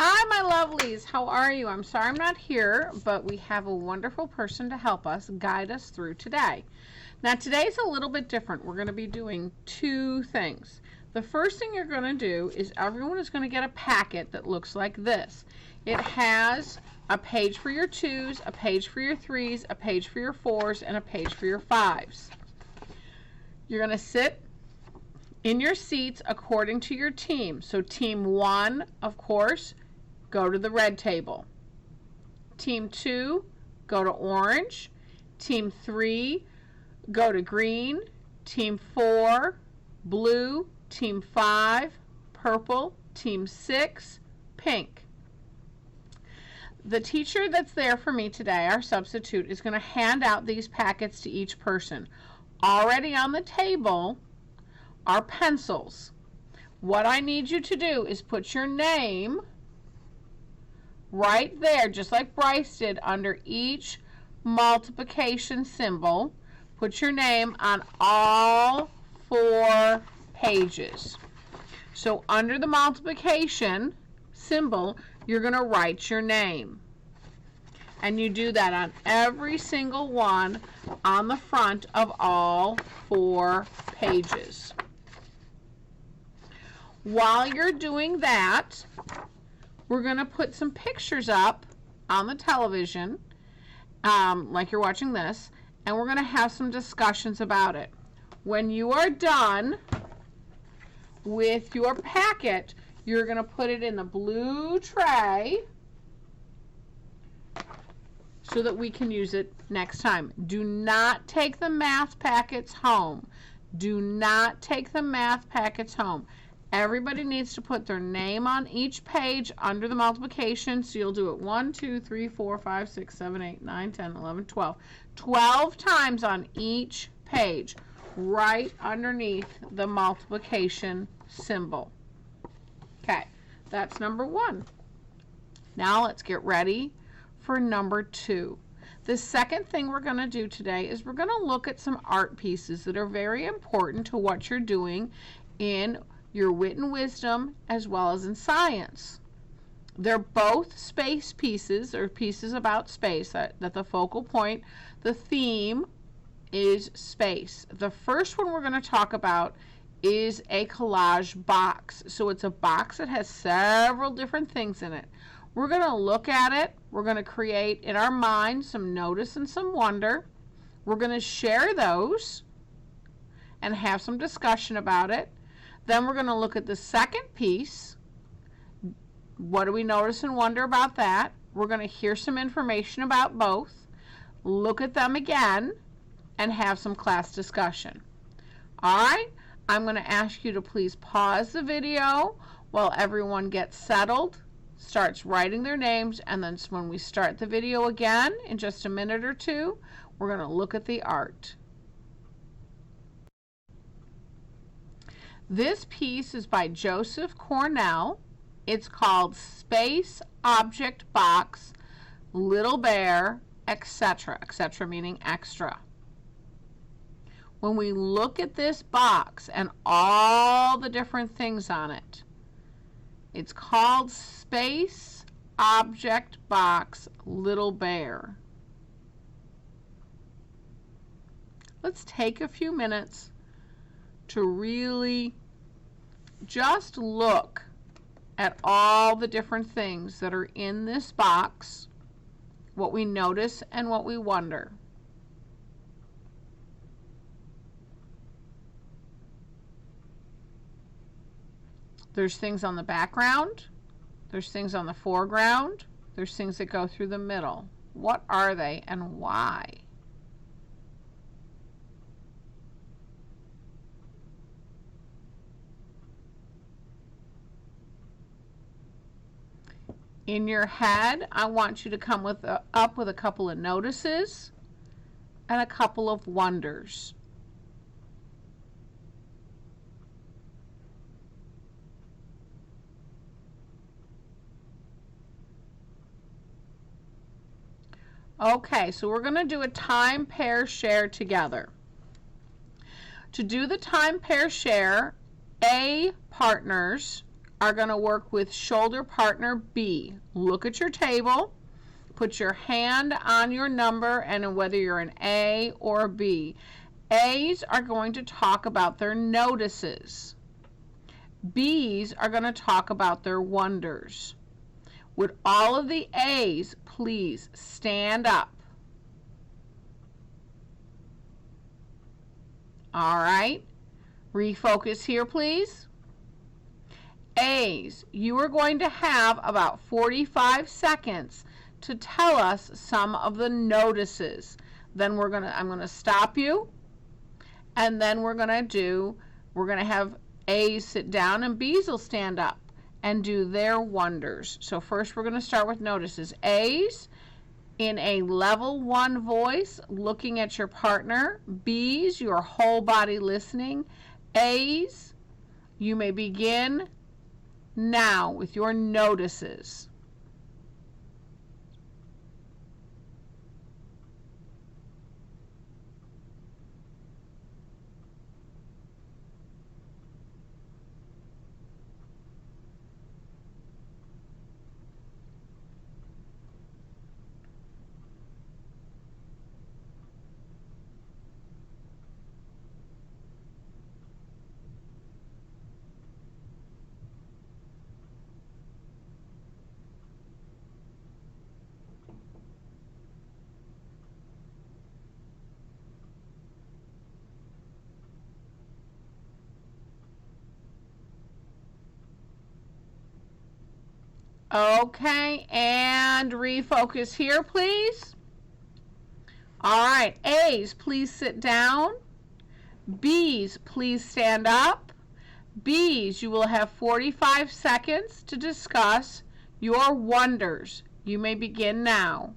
Hi, my lovelies. How are you? I'm sorry I'm not here, but we have a wonderful person to help us, guide us through today. Now, today's a little bit different. We're going to be doing two things. The first thing you're going to do is everyone is going to get a packet that looks like this. It has a page for your 2s, a page for your 3s, a page for your 4s, and a page for your 5s. You're going to sit in your seats according to your team. So team 1, of course, go to the red table. Team 2, go to orange. Team 3, go to green. Team 4, blue. Team 5, purple. Team 6, pink. The teacher that's there for me today, our substitute, is going to hand out these packets to each person. Already on the table are pencils. What I need you to do is put your name right there, just like Bryce did, under each multiplication symbol. Put your name on all 4 pages. So under the multiplication symbol, you're going to write your name. And you do that on every single one on the front of all 4 pages. While you're doing that, we're going to put some pictures up on the television, like you're watching this, and we're going to have some discussions about it. When you are done with your packet, you're going to put it in the blue tray so that we can use it next time. Do not take the math packets home. Do not take the math packets home. Everybody needs to put their name on each page under the multiplication. So you'll do it 1, 2, 3, 4, 5, 6, 7, 8, 9, 10, 11, 12. 12 times on each page, right underneath the multiplication symbol. Okay, that's number 1. Now let's get ready for number 2. The second thing we're going to do today is we're going to look at some art pieces that are very important to what you're doing in your wit and wisdom as well as in science. They're both space pieces, or pieces about space, that the focal point, the theme is space. The first one we're going to talk about is a collage box. So it's a box that has several different things in it. We're going to look at it. We're going to create in our mind some notice and some wonder. We're going to share those and have some discussion about it. Then we're going to look at the second piece. What do we notice and wonder about that? We're going to hear some information about both, look at them again, and have some class discussion. All right, I'm going to ask you to please pause the video while everyone gets settled, starts writing their names, and then when we start the video again in just a minute or two, we're going to look at the art. This piece is by Joseph Cornell. It's called Space Object Box, Little Bear, etc. etc. meaning extra. When we look at this box and all the different things on it, it's called Space Object Box, Little Bear. Let's take a few minutes to really just look at all the different things that are in this box, what we notice and what we wonder. There's things on the background, there's things on the foreground, there's things that go through the middle. What are they and why? In your head, I want you to come up with a couple of notices and a couple of wonders. Okay, so we're going to do a time pair share together. To do the time pair share, A partners are going to work with shoulder partner B. Look at your table. Put your hand on your number and whether you're an A or a B. A's are going to talk about their notices. B's are going to talk about their wonders. Would all of the A's please stand up? All right. Refocus here, please. A's, you are going to have about 45 seconds to tell us some of the notices. Then I'm going to stop you, and then we're going to have A's sit down and B's will stand up and do their wonders. So first we're going to start with notices. A's, in a level 1 voice, looking at your partner. B's, your whole body listening. A's, you may begin now with your notices. Okay, and refocus here, please. All right, A's, please sit down. B's, please stand up. B's, you will have 45 seconds to discuss your wonders. You may begin now.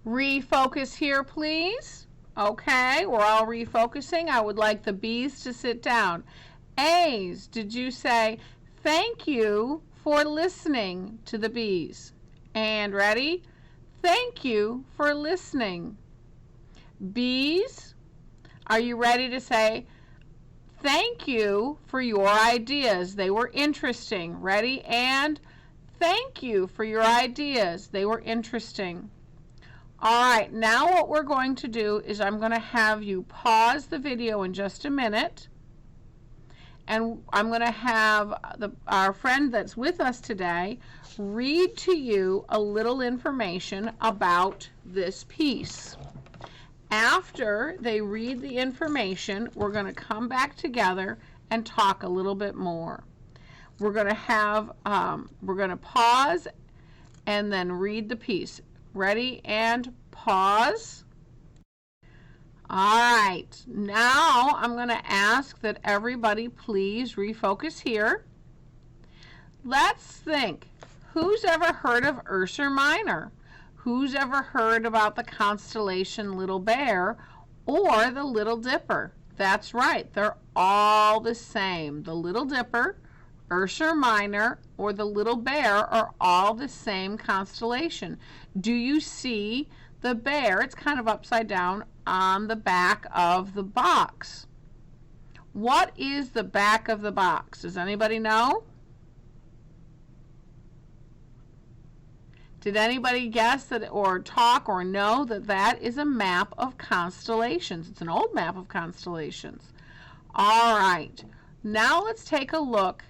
Refocus here, please. Okay, we're all refocusing. I would like the B's to sit down. A's, did you say thank you for listening to the B's? And ready? Thank you for listening. B's, are you ready to say thank you for your ideas? They were interesting. Ready? And thank you for your ideas. They were interesting. All right, now what we're going to do is I'm going to have you pause the video in just a minute, and I'm going to have our friend that's with us today read to you a little information about this piece. After they read the information, we're going to come back together and talk a little bit more. We're going to pause and then read the piece. Ready and pause. All right, now I'm going to ask that everybody please refocus here. Let's think. Who's ever heard of Ursa Minor? Who's ever heard about the constellation Little Bear or the Little Dipper? That's right, they're all the same. The Little Dipper, Ursa Minor, or the Little Bear are all the same constellation. Do you see the bear? It's kind of upside down on the back of the box. What is the back of the box? Does anybody know? Did anybody guess that or talk or know that that is a map of constellations? It's an old map of constellations. All right, now let's take a look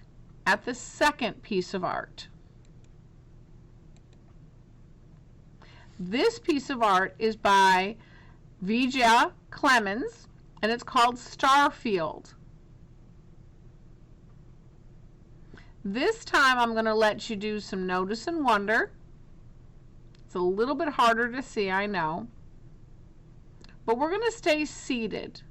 at the second piece of art. This piece of art is by Vija Clemens, and it's called Starfield. This time I'm going to let you do some notice and wonder. It's a little bit harder to see, I know. But we're going to stay seated.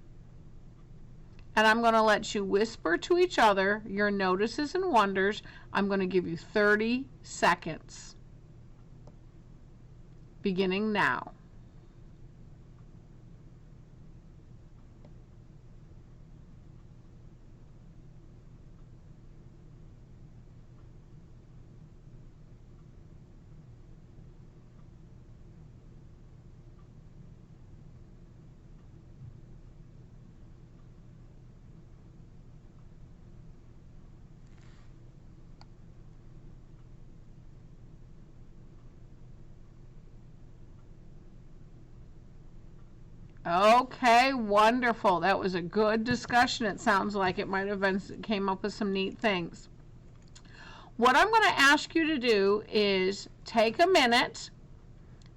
And I'm going to let you whisper to each other your notices and wonders. I'm going to give you 30 seconds. Beginning now. Okay, wonderful. That was a good discussion. It sounds like it might have been, came up with some neat things. What I'm going to ask you to do is take a minute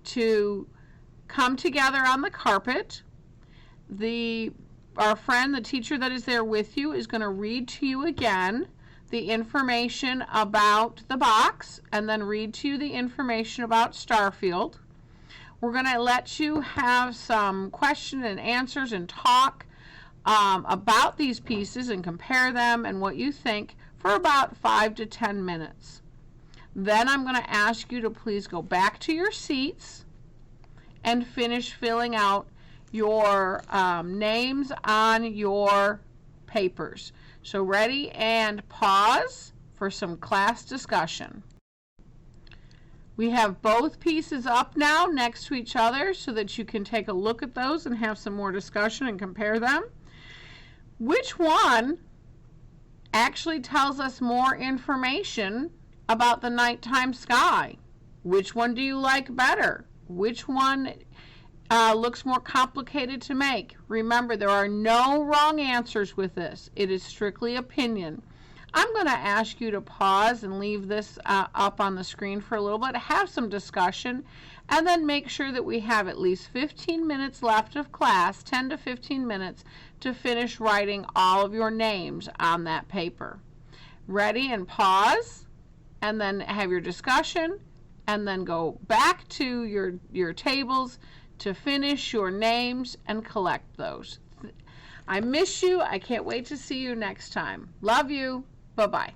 to come together on the carpet. Our friend, the teacher that is there with you, is going to read to you again the information about the box and then read to you the information about Starfield. We're going to let you have some question and answers and talk about these pieces and compare them and what you think for about 5 to 10 minutes. Then I'm going to ask you to please go back to your seats and finish filling out your names on your papers. So ready, and pause for some class discussion. We have both pieces up now next to each other so that you can take a look at those and have some more discussion and compare them. Which one actually tells us more information about the nighttime sky? Which one do you like better? Which one looks more complicated to make? Remember, there are no wrong answers with this. It is strictly opinion. I'm going to ask you to pause and leave this up on the screen for a little bit, have some discussion, and then make sure that we have at least 15 minutes left of class, 10 to 15 minutes, to finish writing all of your names on that paper. Ready, and pause, and then have your discussion, and then go back to your tables to finish your names and collect those. I miss you. I can't wait to see you next time. Love you. Bye-bye.